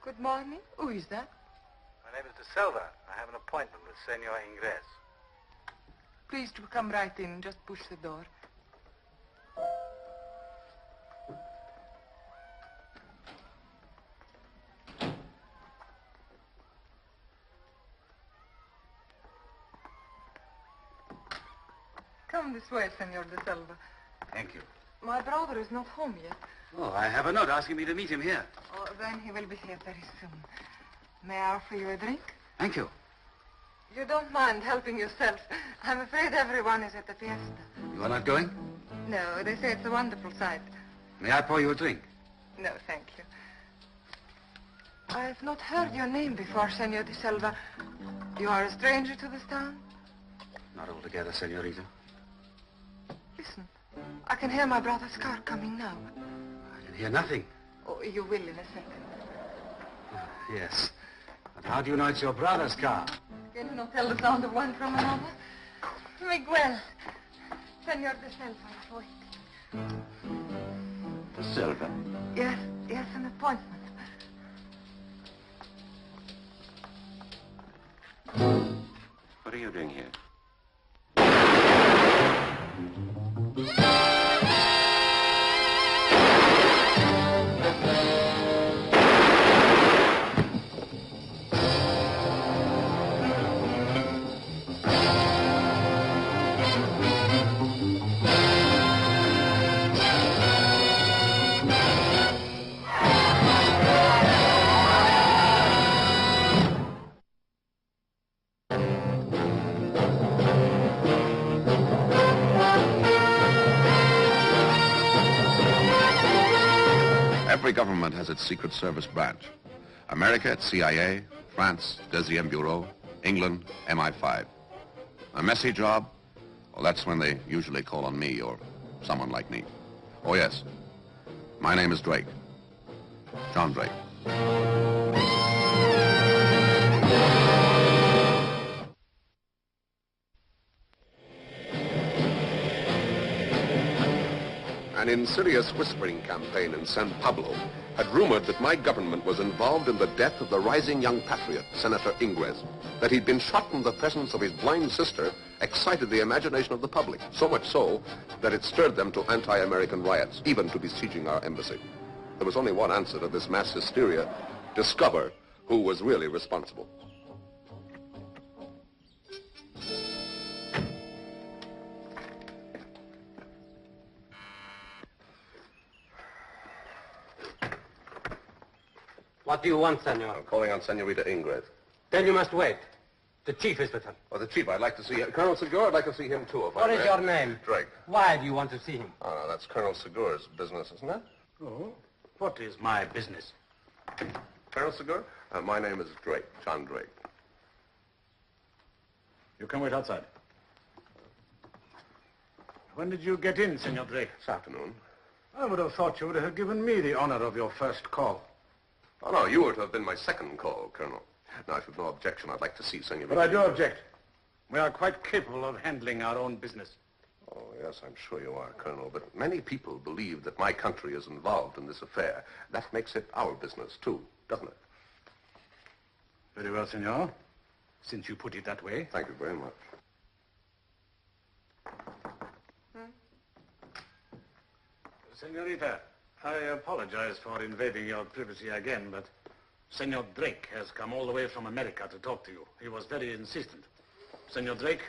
Good morning. Who is that? My name is De Silva. I have an appointment with Senor Ingres. Please to come right in. Just push the door. Come this way, Senor De Silva. Thank you. My brother is not home yet. Oh, I have a note asking me to meet him here. Oh, then he will be here very soon. May I offer you a drink? Thank you. You don't mind helping yourself. I'm afraid everyone is at the fiesta. You are not going? No, they say it's a wonderful sight. May I pour you a drink? No, thank you. I've not heard your name before, Senor De Silva. You are a stranger to this town? Not altogether, senorita. Listen, I can hear my brother's car coming now. I can hear nothing. Oh, you will in a second. Yes. But how do you know it's your brother's car? Can you not tell the sound of one from another? Miguel. Senor De Silva is waiting. De Silva? Yes, an appointment. What are you doing here? Every government has its Secret Service branch. America, its CIA, France, Deuxième Bureau, England, MI5. A messy job? Well, that's when they usually call on me or someone like me. Oh, yes. My name is Drake. John Drake. An insidious whispering campaign in San Pablo had rumored that my government was involved in the death of the rising young patriot, Senator Ingres. That he'd been shot in the presence of his blind sister excited the imagination of the public, so much so that it stirred them to anti-American riots, even to besieging our embassy. There was only one answer to this mass hysteria: discover who was really responsible. What do you want, senor? I'm calling on Senorita Ingres. Then you must wait. The chief is with him. Oh, the chief, I'd like to see him. Colonel Segura, I'd like to see him, too, if I What may. is your name? Drake. Why do you want to see him? Oh, no, that's Colonel Segura's business, isn't it? Oh, what is my business? Colonel Segura? My name is Drake, John Drake. You can wait outside. When did you get in, Senor Drake? This afternoon. I would have thought you would have given me the honor of your first call. Oh, no, you were to have been my second call, Colonel. Now, if you've no objection, I'd like to see Senorita. But I do object. We are quite capable of handling our own business. Oh, yes, I'm sure you are, Colonel. But many people believe that my country is involved in this affair. That makes it our business, too, doesn't it? Very well, senor. Since you put it that way. Thank you very much. Senorita, I apologize for invading your privacy again, but Senor Drake has come all the way from America to talk to you. He was very insistent. Senor Drake,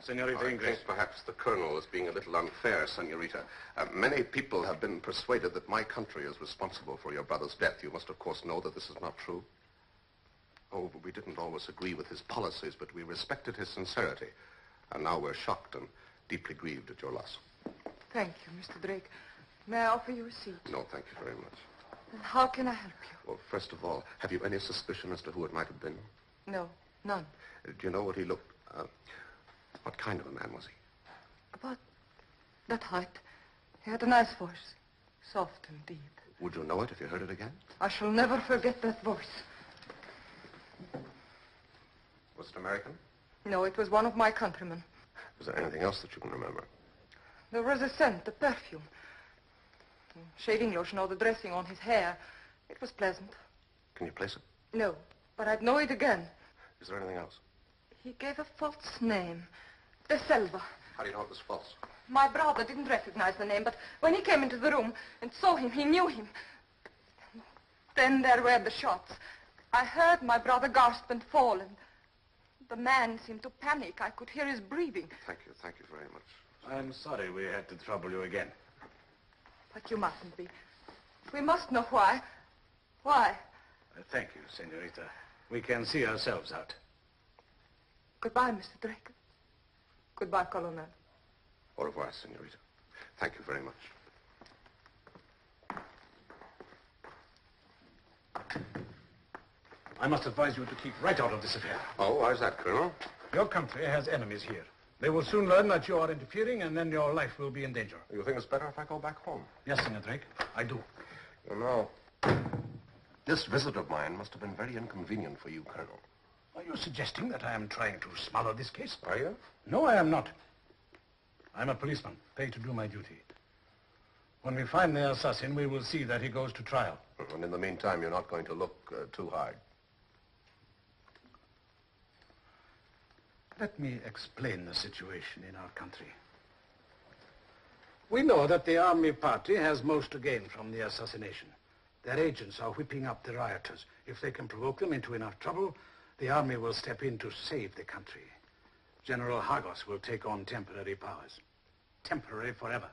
Senorita I Ingres. think perhaps the Colonel is being a little unfair, Senorita. Many people have been persuaded that my country is responsible for your brother's death. You must, of course, know that this is not true. Oh, we didn't always agree with his policies, but we respected his sincerity. And now we're shocked and deeply grieved at your loss. Thank you, Mr. Drake. May I offer you a seat? No, thank you very much. And how can I help you? Well, first of all, have you any suspicion as to who it might have been? No, none. Do you know what he looked... what kind of a man was he? About that height. He had a nice voice. Soft and deep. Would you know it if you heard it again? I shall never forget that voice. Was it American? No, it was one of my countrymen. Was there anything else that you can remember? There was a scent, a perfume. Shaving lotion or the dressing on his hair. It was pleasant. Can you place it? No, but I'd know it again. Is there anything else? He gave a false name. De Silva. How do you know it was false? My brother didn't recognize the name, but when he came into the room and saw him, he knew him. Then there were the shots. I heard my brother gasp and fall, and the man seemed to panic. I could hear his breathing. Thank you very much. I'm sorry we had to trouble you again. But you mustn't be. We must know why. Why? Thank you, senorita. We can see ourselves out. Goodbye, Mr. Drake. Goodbye, Colonel. Au revoir, senorita. Thank you very much. I must advise you to keep right out of this affair. Oh, why is that, Colonel? Your country has enemies here. They will soon learn that you are interfering, and then your life will be in danger. You think it's better if I go back home? Yes, Senor Drake, I do. You know, this visit of mine must have been very inconvenient for you, Colonel. Are you suggesting that I am trying to smother this case? Are you? No, I am not. I'm a policeman, paid to do my duty. When we find the assassin, we will see that he goes to trial. And in the meantime, you're not going to look too hard. Let me explain the situation in our country. We know that the army party has most to gain from the assassination. Their agents are whipping up the rioters. If they can provoke them into enough trouble, the army will step in to save the country. General Hagos will take on temporary powers. Temporary forever.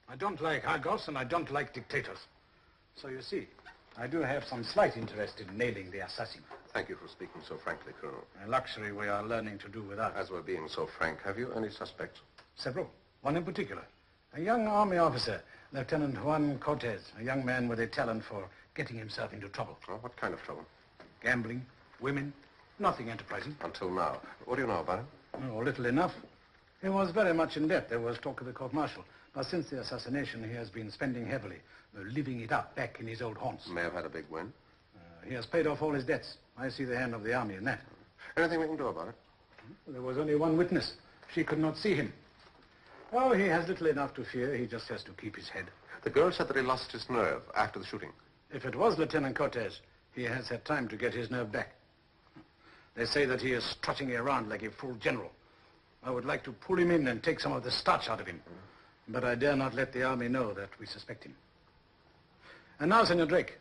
I don't like Hagos, and I don't like dictators. So you see, I do have some slight interest in nailing the assassin. Thank you for speaking so frankly, Colonel. A luxury we are learning to do without. As we're being so frank, have you any suspects? Several. One in particular. A young army officer, Lieutenant Juan Cortez, a young man with a talent for getting himself into trouble. Oh, what kind of trouble? Gambling, women, nothing enterprising. Until now. What do you know about him? Oh, little enough. He was very much in debt. There was talk of the court-martial. But since the assassination, he has been spending heavily, living it up back in his old haunts. May have had a big win. He has paid off all his debts. I see the hand of the army in that. Anything we can do about it? There was only one witness. She could not see him. Oh, he has little enough to fear. He just has to keep his head. The girl said that he lost his nerve after the shooting. If it was Lieutenant Cortez, he has had time to get his nerve back. They say that he is strutting around like a full general. I would like to pull him in and take some of the starch out of him. But I dare not let the army know that we suspect him. And now, Senor Drake,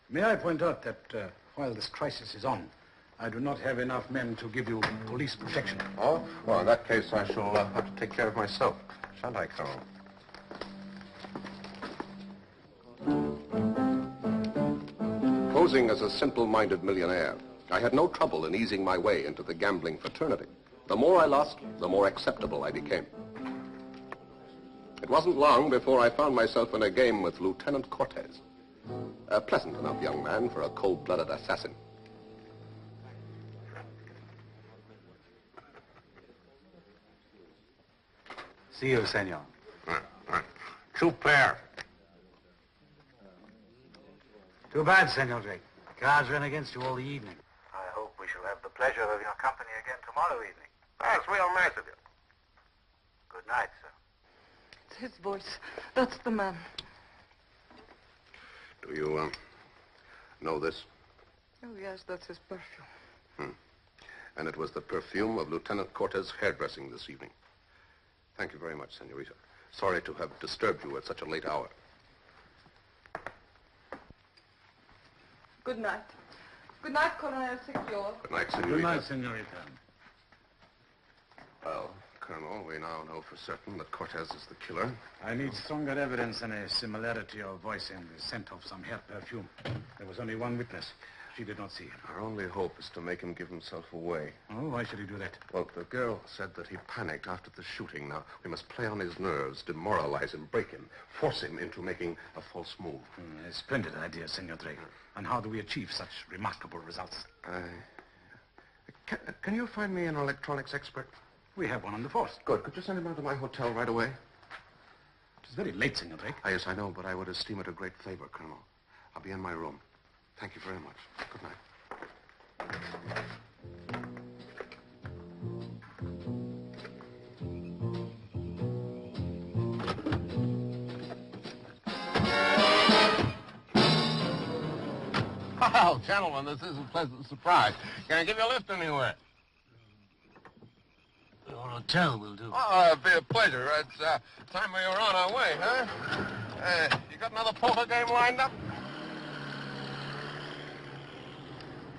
may I point out that while this crisis is on, I do not have enough men to give you police protection. Oh? Well, in that case, I shall have to take care of myself. Shan't I, Colonel? Posing as a simple-minded millionaire, I had no trouble in easing my way into the gambling fraternity. The more I lost, the more acceptable I became. It wasn't long before I found myself in a game with Lieutenant Cortez. A pleasant enough young man for a cold-blooded assassin. See you, senor. Super. Too bad, Senor Drake. The cards ran against you all the evening. I hope we shall have the pleasure of your company again tomorrow evening. That's real nice of you. Good night, sir. It's his voice. That's the man. Do you, know this? Oh, yes, that's his perfume. And it was the perfume of Lieutenant Cortez' hairdressing this evening. Thank you very much, senorita. Sorry to have disturbed you at such a late hour. Good night. Good night, Colonel Secure. Good night, senorita. Good night, senorita. Well, Colonel, we now know for certain that Cortez is the killer. I need stronger evidence than a similarity of voice and the scent of some hair perfume. There was only one witness. She did not see him. Our only hope is to make him give himself away. Oh, why should he do that? Well, the girl said that he panicked after the shooting. Now, we must play on his nerves, demoralize him, break him, force him into making a false move. A splendid idea, Senor Drake. And how do we achieve such remarkable results? Can you find me an electronics expert? We have one on the force. Good. Could you send him out to my hotel right away? It is very late, Senor Drake. Yes, I know, but I would esteem it a great favor, Colonel. I'll be in my room. Thank you very much. Good night. Well, gentlemen, this is a pleasant surprise. Can I give you a lift anywhere? Your hotel will do. Oh, it'd be a pleasure. It's time we were on our way, huh? You got another poker game lined up?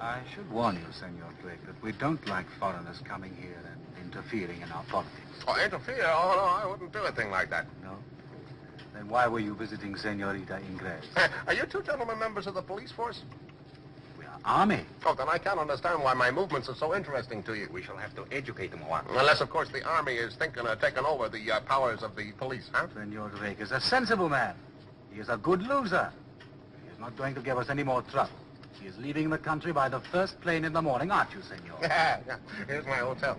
I should warn you, Senor Drake, that we don't like foreigners coming here and interfering in our politics. Oh, interfere? Oh, no, I wouldn't do a thing like that. No? Then why were you visiting Senorita Ingres? Are you two gentlemen members of the police force? We are army. Oh, then I can't understand why my movements are so interesting to you. We shall have to educate them a while. Unless, of course, the army is thinking of taking over the powers of the police, huh? Senor Drake is a sensible man. He is a good loser. He is not going to give us any more trouble. He is leaving the country by the first plane in the morning, aren't you, senor? Yeah. Here's my hotel.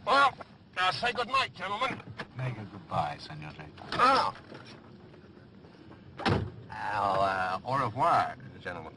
Well, now say good night, gentlemen. Make a goodbye, Senor Drake. Oh. Au revoir, gentlemen.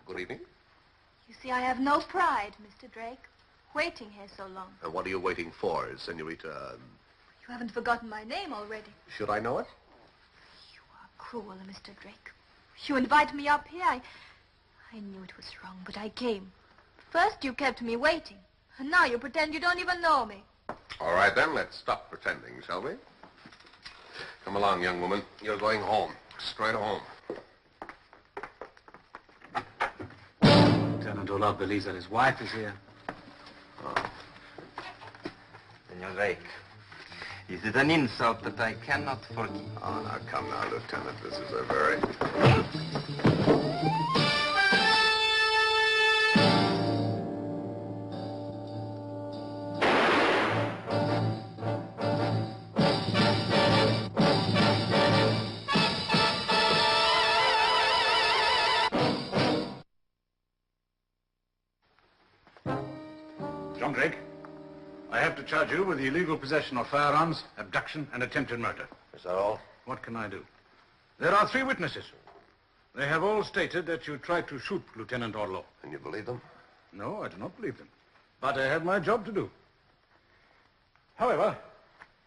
Good evening. You see, I have no pride, Mr. Drake. Waiting here so long. And what are you waiting for, Senorita? You haven't forgotten my name already. Should I know it? You are cruel, Mr. Drake. You invited me up here. I knew it was wrong, but I came. First you kept me waiting, and now you pretend you don't even know me. All right, then, let's stop pretending, shall we? Come along, young woman. You're going home. Straight home. Lieutenant Olaf believes that his wife is here. Senor Drake, is it an insult that I cannot forgive? Oh, now, come now, Lieutenant. This is a very... John Drake, I have to charge you with the illegal possession of firearms, abduction, and attempted murder. Is that all? What can I do? There are 3 witnesses. They have all stated that you tried to shoot Lieutenant Orloff. And you believe them? No, I do not believe them. But I have my job to do. However,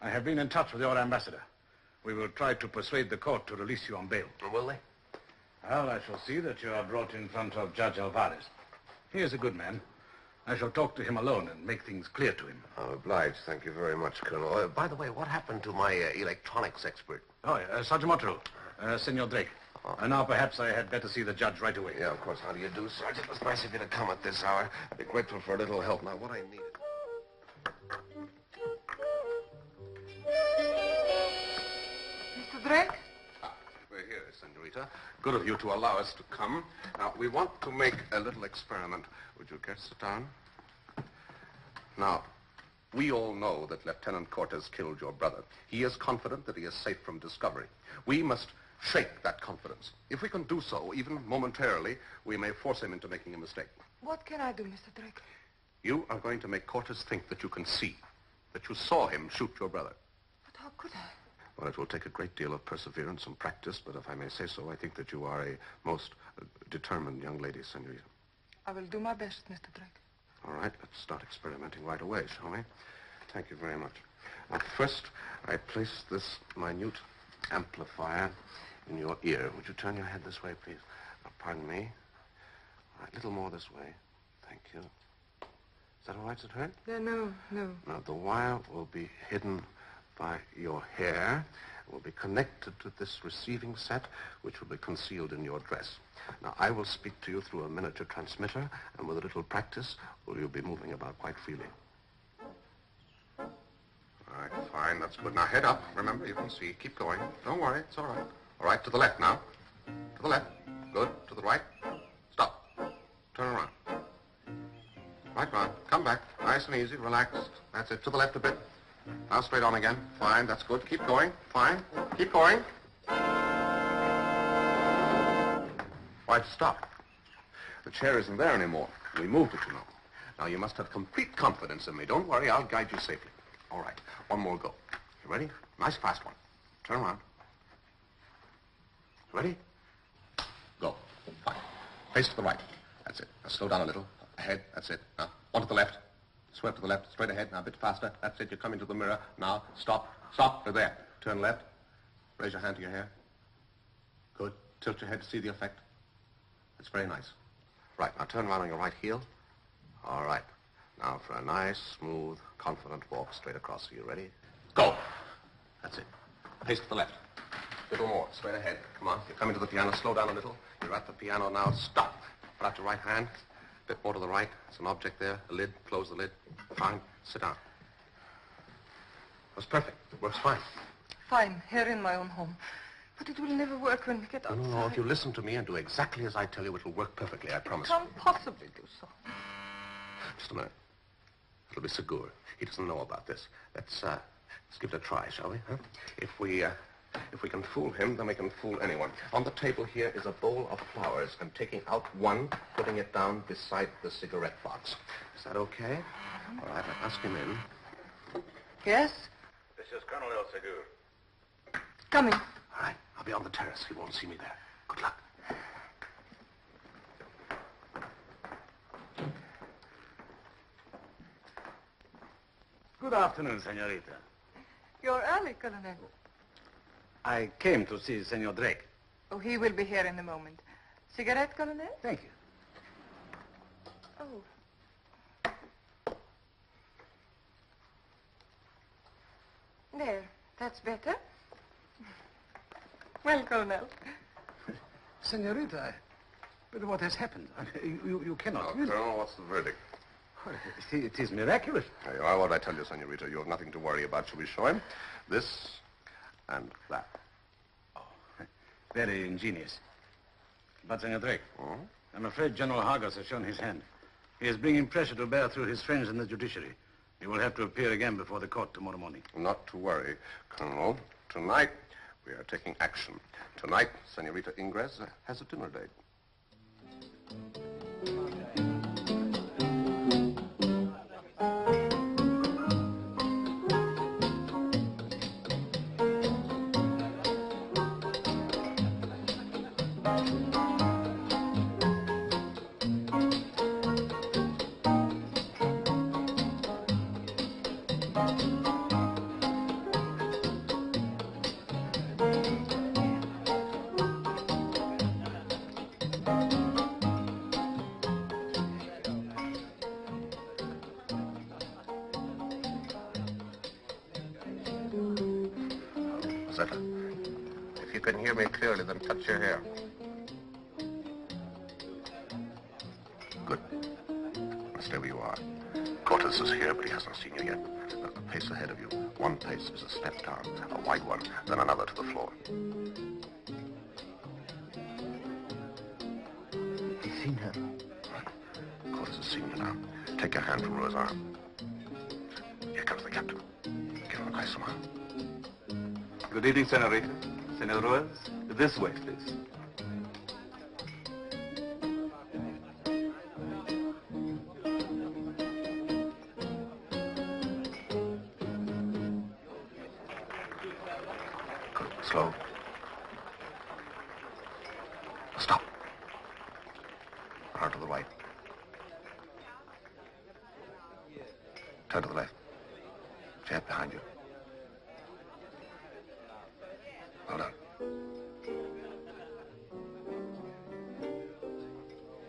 I have been in touch with your ambassador. We will try to persuade the court to release you on bail. Will they? Well, I shall see that you are brought in front of Judge Alvarez. He is a good man. I shall talk to him alone and make things clear to him. I'm obliged. Thank you very much, Colonel. By the way, what happened to my electronics expert? Oh, Sergeant Mottrell, Senor Drake. Now perhaps I had better see the judge right away. Yeah, of course. How do you do, Sergeant? It's nice of you to come at this hour. I'd be grateful for a little help. Now, what I need is... Mr. Drake? We're here, Senorita. Good of you to allow us to come. Now, we want to make a little experiment. Would you care to sit down? Now, we all know that Lieutenant Cortez killed your brother. He is confident that he is safe from discovery. We must shake that confidence. If we can do so, even momentarily, we may force him into making a mistake. What can I do, Mr. Drake? You are going to make Cortez think that you can see, that you saw him shoot your brother. But how could I? Well, it will take a great deal of perseverance and practice, but if I may say so, I think that you are a most determined young lady, Senorita. I will do my best, Mr. Drake. All right, let's start experimenting right away, shall we? Thank you very much. Now, first, I place this minute amplifier in your ear. Would you turn your head this way, please? Pardon me. All right, a little more this way. Thank you. Is that all right? Does it hurt? No. Now, the wire will be hidden by your hair. It will be connected to this receiving set, which will be concealed in your dress. Now, I will speak to you through a miniature transmitter, and with a little practice, you'll be moving about quite freely. All right, fine. That's good. Now, head up. Remember, you can see. Keep going. Don't worry. It's all right. All right, to the left now. To the left. Good. To the right. Stop. Turn around. Right round. Come back. Nice and easy. Relaxed. That's it. To the left a bit. Now straight on again. Fine. That's good. Keep going. Fine. Keep going. Why'd you stop? The chair isn't there anymore. We moved it, you know. Now, you must have complete confidence in me. Don't worry, I'll guide you safely. All right, one more go. You ready? Nice fast one. Turn around. Ready? Go. Fine. Face to the right. That's it. Now, slow down a little. Ahead. That's it. Now, one to the left. Swerve to the left. Straight ahead. Now, a bit faster. That's it. You're coming to the mirror. Now, stop. Stop. You're there. Turn left. Raise your hand to your hair. Good. Tilt your head to see the effect. That's very nice. Right. Now, turn around on your right heel. All right. Now, for a nice, smooth, confident walk straight across. Are you ready? Go. That's it. Face to the left. A little more. Straight ahead. Come on. You're coming to the piano. Slow down a little. You're at the piano now. Stop. Put out your right hand. A bit more to the right. There's an object there. A lid. Close the lid. Fine. Sit down. That's perfect. It works fine. Fine, here in my own home. But it will never work when we get outside. No, if you listen to me and do exactly as I tell you, it'll work perfectly, I promise. Can't possibly do so. Just a minute. It'll be Sigur. He doesn't know about this. Let's give it a try, shall we? Huh? If we can fool him, then we can fool anyone. On the table here is a bowl of flowers. I'm taking out one, putting it down beside the cigarette box. Is that okay? All right, I'll ask him in. Yes? This is Colonel Sigur. Coming. All right, I'll be on the terrace. He won't see me there. Good luck. Good afternoon, senorita. You're early, Colonel. I came to see Senor Drake. Oh, he will be here in a moment. Cigarette, Colonel? Thank you. Oh. There, that's better. Well, Colonel. Senorita, but what has happened? You cannot... Now, Colonel, what's the verdict? It is miraculous. There you are. What I tell you, senorita, you have nothing to worry about. Shall we show him? This and that. Oh, very ingenious. But, Senor Drake, Hmm? I'm afraid General Hargis has shown his hand. He is bringing pressure to bear through his friends in the judiciary. He will have to appear again before the court tomorrow morning. Not to worry, Colonel. Tonight, we are taking action. Tonight, Senorita Ingres has a dinner date. Rosetta, if you can hear me clearly, then touch your hair. Good. Now stay where you are. Cortez is here, but he hasn't seen you yet. Now, a pace ahead of you. One pace is a step down, a wide one, then another to the floor. He's seen her. Right. Cortez has seen you now. Take your hand from Rua's arm. Here comes the captain. Give him a nice smile. Good evening, Senorita. Senor Ruiz, this way, please. Good. Slow. Stop. Hard to the right. Turn to the left. Put your head behind you. Hold on.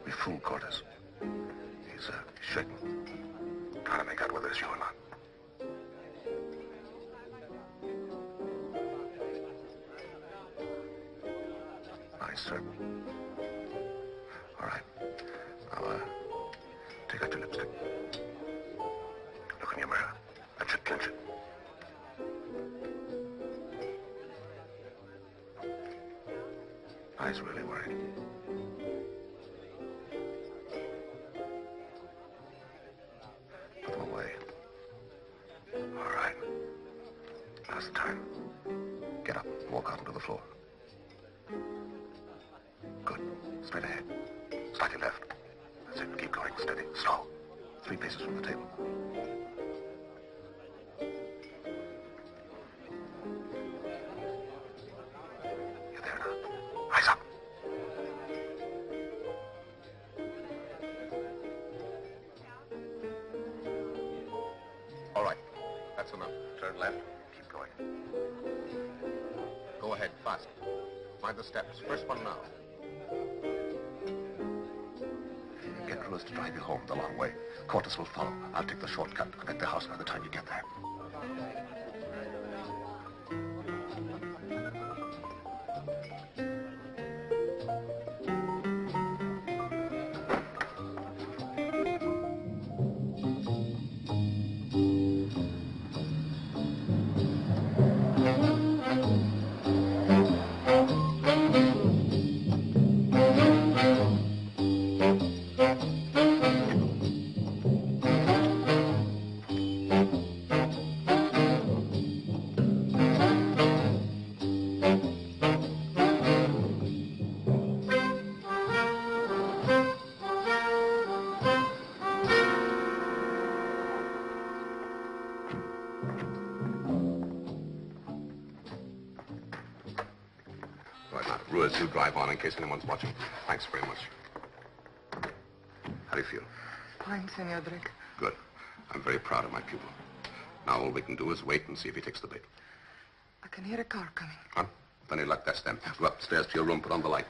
We fooled Cortez. He's shaking. Trying to make out whether it's you or not. Nice, sir. All right. Now, take out your lipstick. Look in your mirror. That should clinch it. Eyes really worried. Put them away. All right. Last time. Get up. Walk out onto the floor. Good. Straight ahead. Slightly left. That's it. Keep going. Steady. Slow. 3 paces from the table. You're there now. Rise up. All right. That's enough. Turn left. Keep going. Go ahead, fast. Mind the steps. First one now. Get Ruiz to drive you home the long way. Cortes will follow. I'll take the shortcut. I'm at the house by the time you get there. Ruiz, you drive on in case anyone's watching. Thanks very much. How do you feel? Fine, Senor Drake. Good. I'm very proud of my pupil. Now all we can do is wait and see if he takes the bait. I can hear a car coming. Huh? With any luck, that's them. Go upstairs to your room, put on the light.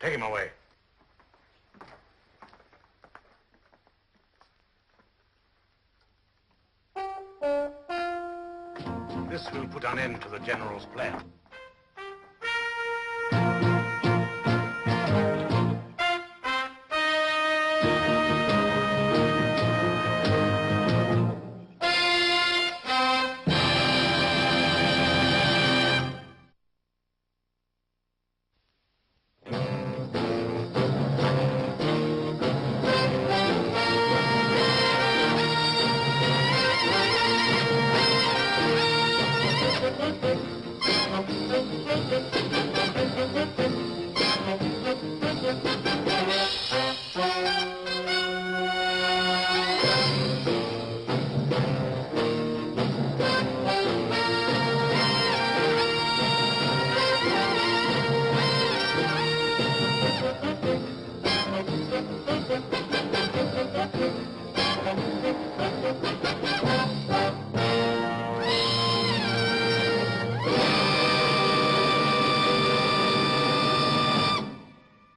Take him away. This will put an end to the General's plan.